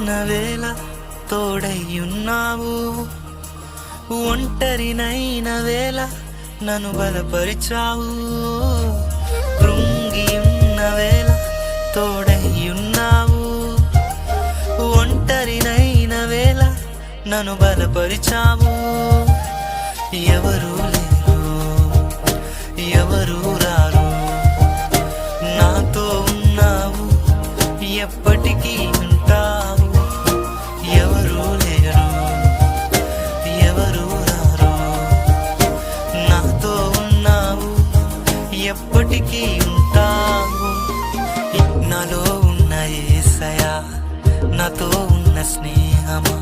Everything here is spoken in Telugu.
ఉన్న వేళ తోడయ్యున్నావు, ఒంటరినైన వేళ నన్ను బలపరిచావు. కృంగి ఉన్న వేళ తోడయ్యున్నావు, ఒంటరినైన వేళ నన్ను బలపరిచావు. ఎవరు లేరు, ఎవరు రారు, నాతో ఉన్నావు, ఎప్పటికీ ఉంటావు. ఎవరు లేరు, ఎవరు రారు, నాతో ఉన్నావు, ఎప్పటికీ ఉంటావు. నాలో ఉన్న యేసయ్యా, నాతో ఉన్న స్నేహమా,